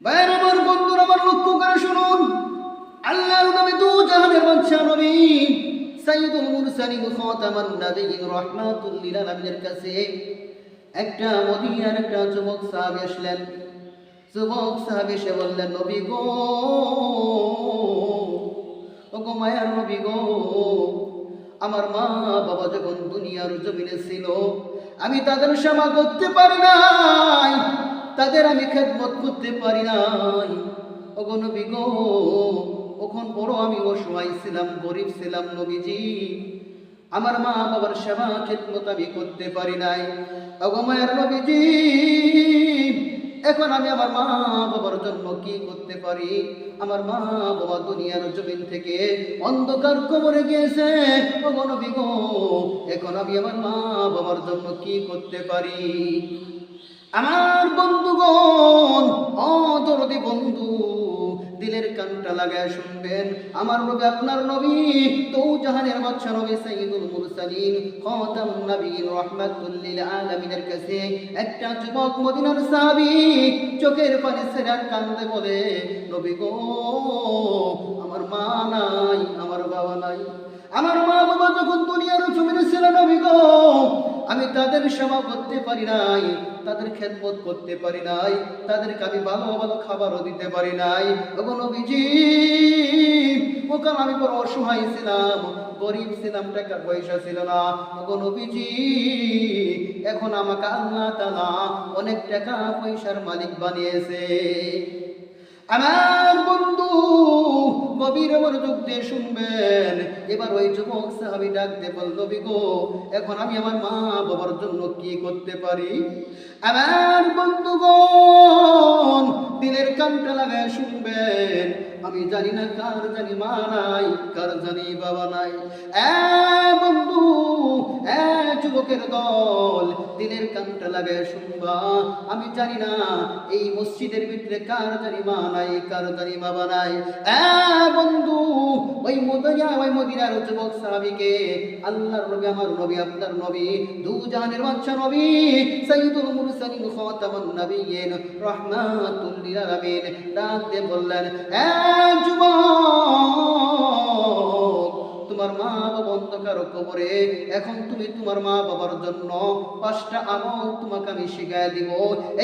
ভাইয়ের আমার, বন্ধুরা আমার, লক্ষ্য করে শুনুন। আল্লাহর নবী, দু জাহানের বাদশা নবী, সাইয়্যিদুল মুরসালিন, খাতামান নবিয়্যিন, রাহমাতুল লিল আলামিনের কাছে একটা মদিনার একটা যুবক সাহাবী আসলেন। যুবক সাহাবী এসে বললেন, নবী গো, ও গো মায়ার নবী গো, আমার মা বাবা যখন দুনিয়ার জমিনে ছিল, আমি তাদের সেবা করতে পারি নাই, তাদের আমি খেদমত করতে পারি নাই। ওগো নবী গো, তখন বড় আমি অসহায় ছিলাম, গরিব ছিলাম নবীজি, আমার মা বাবার সেবা খেদমত আমি করতে পারি নাই। ওগো মায়ের নবীজি, এখন আমি আমার মা বাবার জন্য কি করতে পারি? আমার মা বাবা দুনিয়ার জমিন থেকে অন্ধকার কবরে গিয়েছে। ওগো নবী গো, এখন আমি আমার মা বাবার জন্য কি করতে পারি? আমার বন্ধুগণ, দরদি বন্ধু, দিলের কানটা লাগায় শুনবেন। আমার নবী, আপনার নবী, তো জাহানের বাদশা নবী, সাইয়্যিদুল মুরসালিন, খাতামুন নবিয়্যিন, রাহমাতুল লিল আলামিনের কাছে একটা যুবক মদিনার সাহাবী চোখের পানি ছেড়ে আর কান্দে বলে, নবী গো, আমার মা নাই, আমার বাবা নাই, আমার মা বাবা যখন দুনিয়ার জমিনে ছিল নবী গো, আমি তাদের সেবা করতে পারি নাই, তাদের খেদমত করতে পারি নাই, তাদেরকে আমি ভালো ভালো খাবারও দিতে পারি নাই। ওগো নবীজি, ওখানে আমি বড় অসহায় ছিলাম, গরিব ছিলাম, টাকা পয়সা ছিল না। ওগো নবীজি, এখন আমাকে আল্লাহ তাআলা অনেক টাকা পয়সার মালিক বানিয়েছে। আমার বন্ধু, গভীর মনোযোগ দিয়ে শুনবেন। এবার ওই যুবক সাহাবী ডাক দিয়ে বলল, নবী গো, এখন আমি আমার মা বাবার জন্য কি করতে পারি? আমার বন্ধুগণ, দিলের কানটা লাগায় শুনবেন। আমি জানি না কার জানি মা নাই, কার জানি বাবা নাই। বন্ধু, যুবকের দল, দিলের কানটা লাগায় শুনবা। আমি জানি না এই মসজিদের ভিতরে কার জানি মা নাই, কার জানি বাবা নাই। বন্ধু, ওই মদিনার যুবক সাহাবীকে আল্লাহর নবী, আমার নবী, আপনার নবী, দু জাহানের বাদশা নবী, সাইয়্যিদুল মুরসালিন, খাতামুন নবিয়্যিন, রাহমাতুল লিল আলামিন ডাক দিয়ে বললেন, যুবক, তোমার মা বাবা অন্ধকার কবরে, এখন তুমি তোমার মা বাবার জন্য 5টা আমল তোমাকে আমি শিখাই দিব।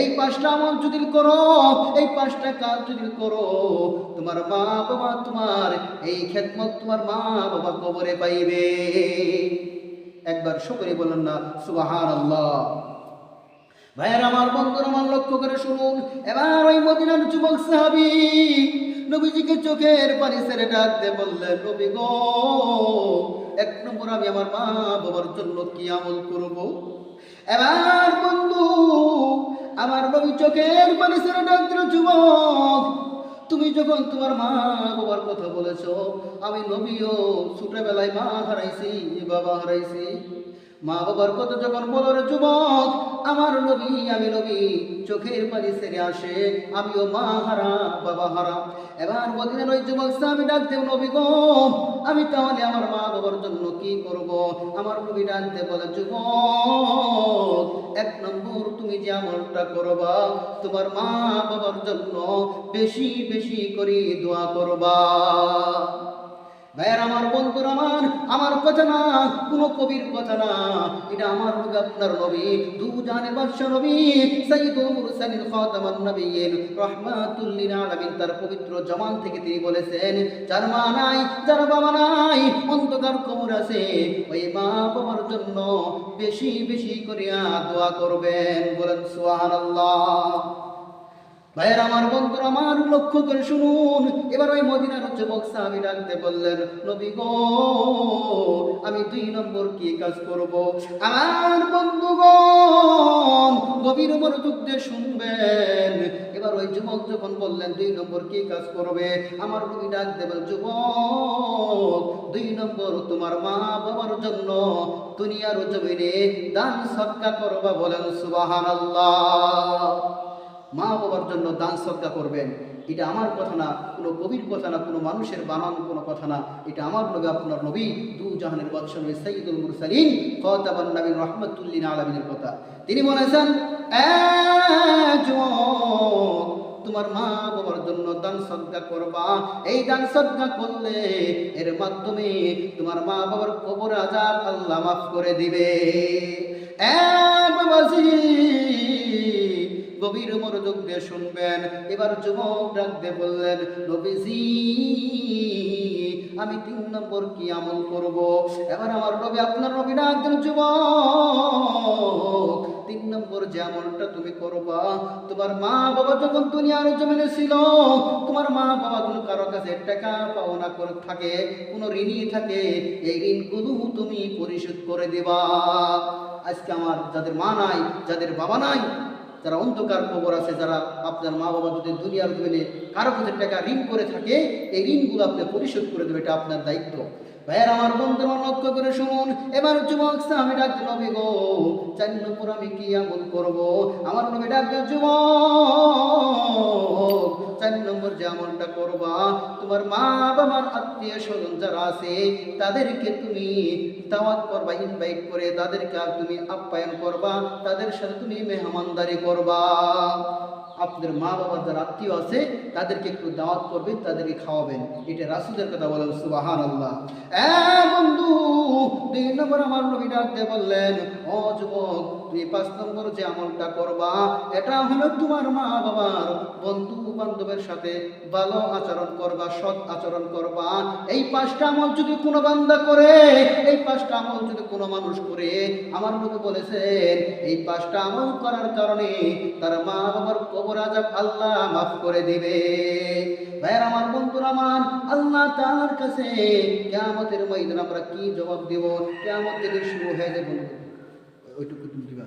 এই 5টা আমল যদি করো, এই 5টা কাজ যদি করো, তোমার মা বাবা তোমার এই খেদমত তোমার মা বাবা কবরে পাইবে। একবার শুকরে বলেন না সুবহানাল্লাহ। ভাইয়ের আমার, বন্ধুরা আমার, লক্ষ্য করে শুনুন। এবার ওই মদিনার যুবক সাহাবী নবীজিকে চোখের পানি ছেড়ে ডাক দিয়ে বললেন, নবী গো, 1 নম্বর আমি আমার মা বাবার জন্য কি আমল করব? এবার বন্ধু, আমার নবী চোখের পানি ছেড়ে ডাক দিল, যুবক, তুমি যখন তোমার মা বাবার কথা বলেছো, আমি নবীও ছোটবেলায় মা হারাইছি, বাবা হারাইছি। মা বাবার কথা যখন বলো রে যুবক, আমার নবী, আমি নবী চোখের পানি ছেড়ে আসে, আমিও মা হারা, বাবা হারা। এবার মদিনার ওই যুবক সাহাবী ডাক দেব, নবী গো, আমি তাহলে আমার মা বাবার জন্য কি করব? আমার নবী ডাক দিয়ে বলে, যুবক, 1 নম্বর তুমি যে আমলটা করবা, তোমার মা বাবার জন্য বেশি বেশি করে দোয়া করবা। ভাইয়ের আমার, বন্ধুরা আমার, আমার কথা না, কোনো কবির কথা না, এটা আমার নবী, আপনার নবী, দু জাহানের বাদশা নবী, সাইয়্যিদুল মুরসালিন, খাতামুন নবিয়্যিন, রাহমাতুল লিল আলামিন, তার পবিত্র জবান থেকে তিনি বলেছেন, যার মা নাই, যার বাবা নাই, অন্ধকার কবর আছে, ওই মা বাবার জন্য বেশি বেশি করে দোয়া করবেন। বলেন সুবহানাল্লাহ। ভাইয়ের আমার, বন্ধুরা আমার, লক্ষ্য করে শুনুন। এবার ওই মদিনার যুবক সাহাবী ডাকতে বললেন, নবী গো, আমি 2 নম্বর কি কাজ করব? আমার বন্ধুগণ, গভীর মনোযোগ দিয়ে শুনবেন। এবার ওই যুবক যখন বললেন 2 নম্বর কি কাজ করবে, আমার নবী ডাক দেবেন, যুবক, 2 নম্বর তোমার মা বাবার জন্য দুনিয়ার জমিনে দান সদকা করবা। বলেন সুবহানাল্লাহ। মা বাবার জন্য দান সদকা করবেন। এটা আমার কথা না, কোনো কবির কথা না, কোনো মানুষের বানানো কোনো কথা না, এটা আমার নবী, আপনার নবী, দু জাহানের বাদশা নবী, সাইয়্যিদুল মুরসালিন, খাতামুন নবিয়্যিন, রাহমাতুল লিল আলামিনের কথা। তিনি বলেছেন, যুবক, তোমার মা বাবার জন্য দান সদকা করবা। এই দান সদকা করলে এর মাধ্যমে তোমার মা বাবার কবর আযাব আল্লাহ মাফ করে দিবে। বাবাজি, গভীর মনোযোগ দিয়ে শুনবেন। এবার যুবক ডাক দিয়ে বললেন, নবীজি আমি 3 নম্বর কি আমল করব? এবার আমার নবী, আপনার নবী ডাক দিল, যুবক 3 নম্বর যে আমলটা তুমি করবা, তোমার মা বাবা যখন দুনিয়ার জমিনে ছিল, তোমার মা বাবা কোনো কারো কাছে টাকা পাওনা করে থাকে, কোনো ঋণী থাকে, এই ঋণগুলো তুমি পরিশোধ করে দিবা। আজকে আমার যাদের মা নাই, যাদের বাবা নাই, যারা অন্ধকার কবর আছে, যারা আপনার মা বাবা যদি দুনিয়ার জমিনে কারো কাছে টাকা ঋণ করে থাকে, এই ঋণগুলো আপনি পরিশোধ করে দেবে, এটা আপনার দায়িত্ব। ভাইয়ের আমার বন্ধুরা লক্ষ্য করে শুনুন। এবার যুবক আমি ডাক নবী গো, 4 নম্বর আমি কি আমল করব? আমার নবী ডাক যুবক 4 নম্বর যে আমলটা করবা, তোমার মা বাবার আত্মীয় স্বজন যারা আছে তাদেরকে তুমি দাওয়াত করবা, ইনভাইট করে তাদেরকে তুমি আপ্যায়ন করবা, তাদের সাথে তুমি মেহমানদারি করবা। আপনার মা বাবার যারা আত্মীয় আছে তাদেরকে একটু দাওয়াত করবেন, তাদেরকে খাওয়াবেন। এটা রাসূলের কথা বলেন, সুবহানাল্লাহ। বন্ধু 2 নম্বর আমার নবী ডাক দিয়ে বললেন, ও যুবক তুমি 5 নম্বর যে আমলটা করবা, এটা হলো তোমার মা বাবার বন্ধু বান্ধবের সাথে ভালো আচরণ করবা, সৎ আচরণ করবা। এই 5টা আমল যদি কোনো বান্দা করে, এই 5টা আমল যদি কোনো মানুষ করে, আমার নবী বলেছেন এই 5টা আমল করার কারণে তার মা বাবার কবর আযাব আল্লাহ মাফ করে দিবে। ভাইয়ের আমার, বন্ধুরা আমার, আল্লাহ তাআলার কাছে কিয়ামতের ময়দানে আমরা কি জবাব দেব? কিয়ামত যেদিন শুরু হয়ে যাবে, ওইটুকু তুমি দিবা।